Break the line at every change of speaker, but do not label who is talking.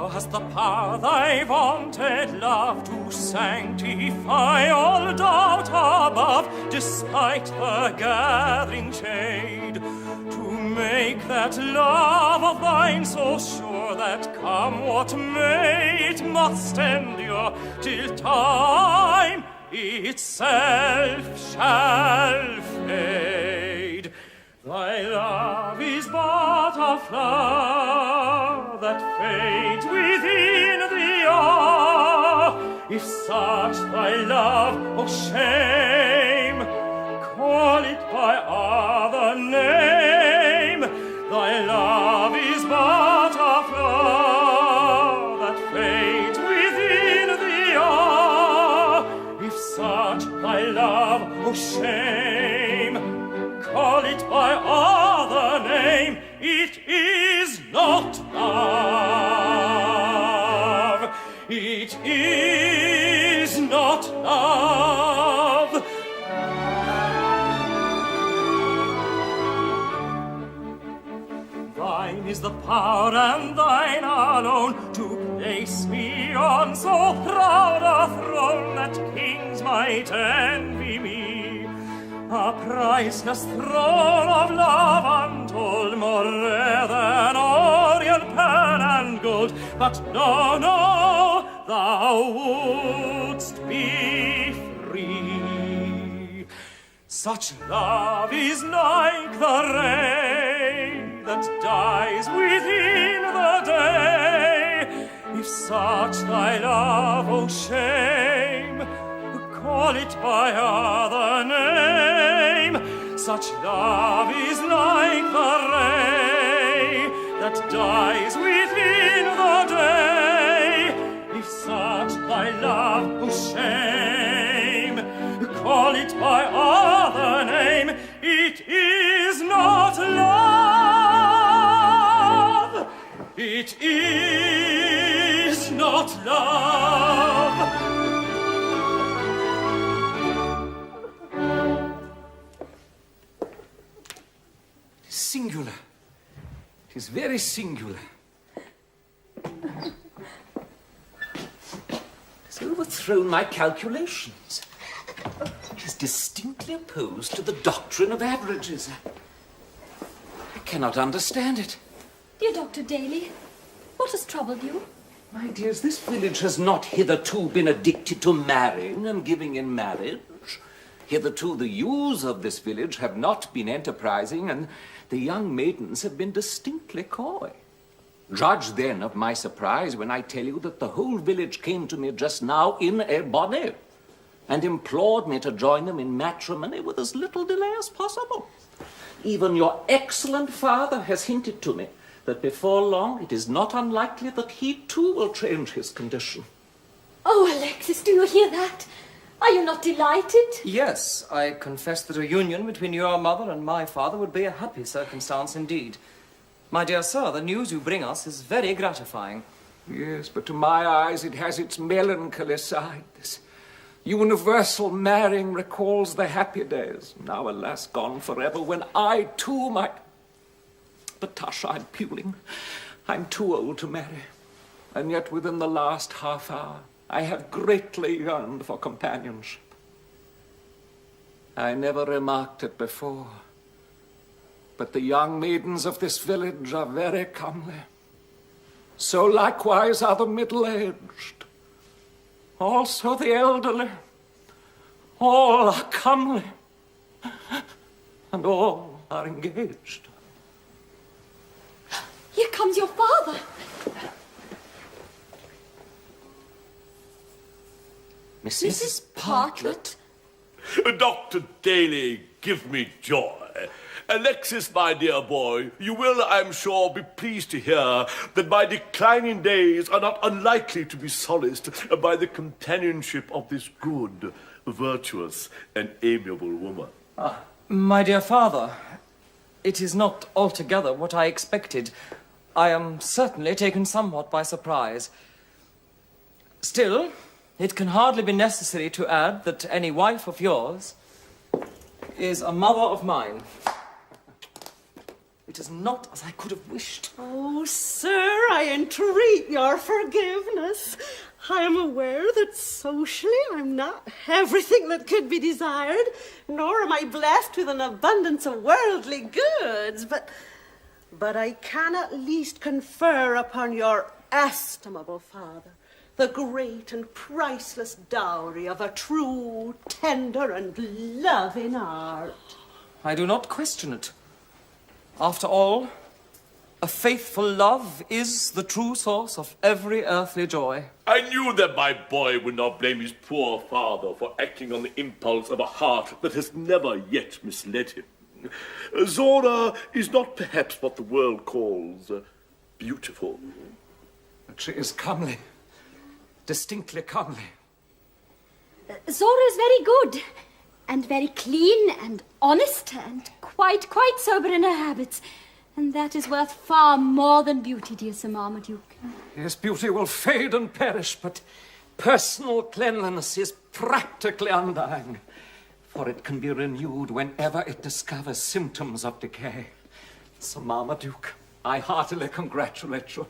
Thou hast the power, thy vaunted love, to sanctify all doubt above, despite the gathering shade, to make that love of thine so sure that come what may, it must endure till time itself shall fade. Thy love is but a flower that fades within the hour. If such thy love, oh shame, call it by other name. Thy love is but a flower that fades within the hour. If such thy love, oh shame, call it by other name, it is not love. It is not love. Thine is the power and thine alone to place me on so proud a throne that kings might envy me. A priceless throne of love untold, more rare than Orient pen and gold. But no, no, thou wouldst be free. Such love is like the ray that dies within the day. If such thy love, oh shame, call it by other name. Such love is like the ray that dies within the day. If such thy love, oh shame, call it by other name, it is not love. It is not love.
Singular. It is very singular. It has overthrown my calculations. It is distinctly opposed to the doctrine of averages. I cannot understand it.
Dear Dr. Daly, what has troubled you?
My dears, this village has not hitherto been addicted to marrying and giving in marriage. Hitherto the youths of this village have not been enterprising, and the young maidens have been distinctly coy. Judge then of my surprise when I tell you that the whole village came to me just now in a body and implored me to join them in matrimony with as little delay as possible. Even your excellent father has hinted to me that before long it is not unlikely that he too will change his condition.
Oh, Alexis, do you hear that? Are you not delighted?
Yes, I confess that a union between your mother and my father would be a happy circumstance indeed. My dear sir, the news you bring us is very gratifying.
Yes, but to my eyes it has its melancholy side. This universal marrying recalls the happy days, now alas gone forever, when I too might... But tush, I'm puling. I'm too old to marry. And yet within the last half hour I have greatly yearned for companionship. I never remarked it before, but the young maidens of this village are very comely. So likewise are the middle-aged. Also the elderly. All are comely, and all are engaged.
Here comes your father.
Mrs.
Bartlett?
Dr. Daly, give me joy. Alexis, my dear boy, you will, I'm sure, be pleased to hear that my declining days are not unlikely to be solaced by the companionship of this good, virtuous, and amiable woman.
My dear father, it is not altogether what I expected. I am certainly taken somewhat by surprise. Still, it can hardly be necessary to add that any wife of yours is a mother of mine. It is not as I could have wished.
Oh, sir, I entreat your forgiveness. I am aware that socially I'm not everything that could be desired, nor am I blessed with an abundance of worldly goods, but I can at least confer upon your estimable father the great and priceless dowry of a true, tender, and loving heart.
I do not question it. After all, a faithful love is the true source of every earthly joy.
I knew that my boy would not blame his poor father for acting on the impulse of a heart that has never yet misled him. Zora is not perhaps what the world calls beautiful.
But she is comely. Distinctly comely.
Zora is very good, and very clean and honest, and quite sober in her habits. And that is worth far more than beauty, dear Sir Marmaduke.
Yes, beauty will fade and perish, but personal cleanliness is practically undying, for it can be renewed whenever it discovers symptoms of decay. Sir Marmaduke, I heartily congratulate you.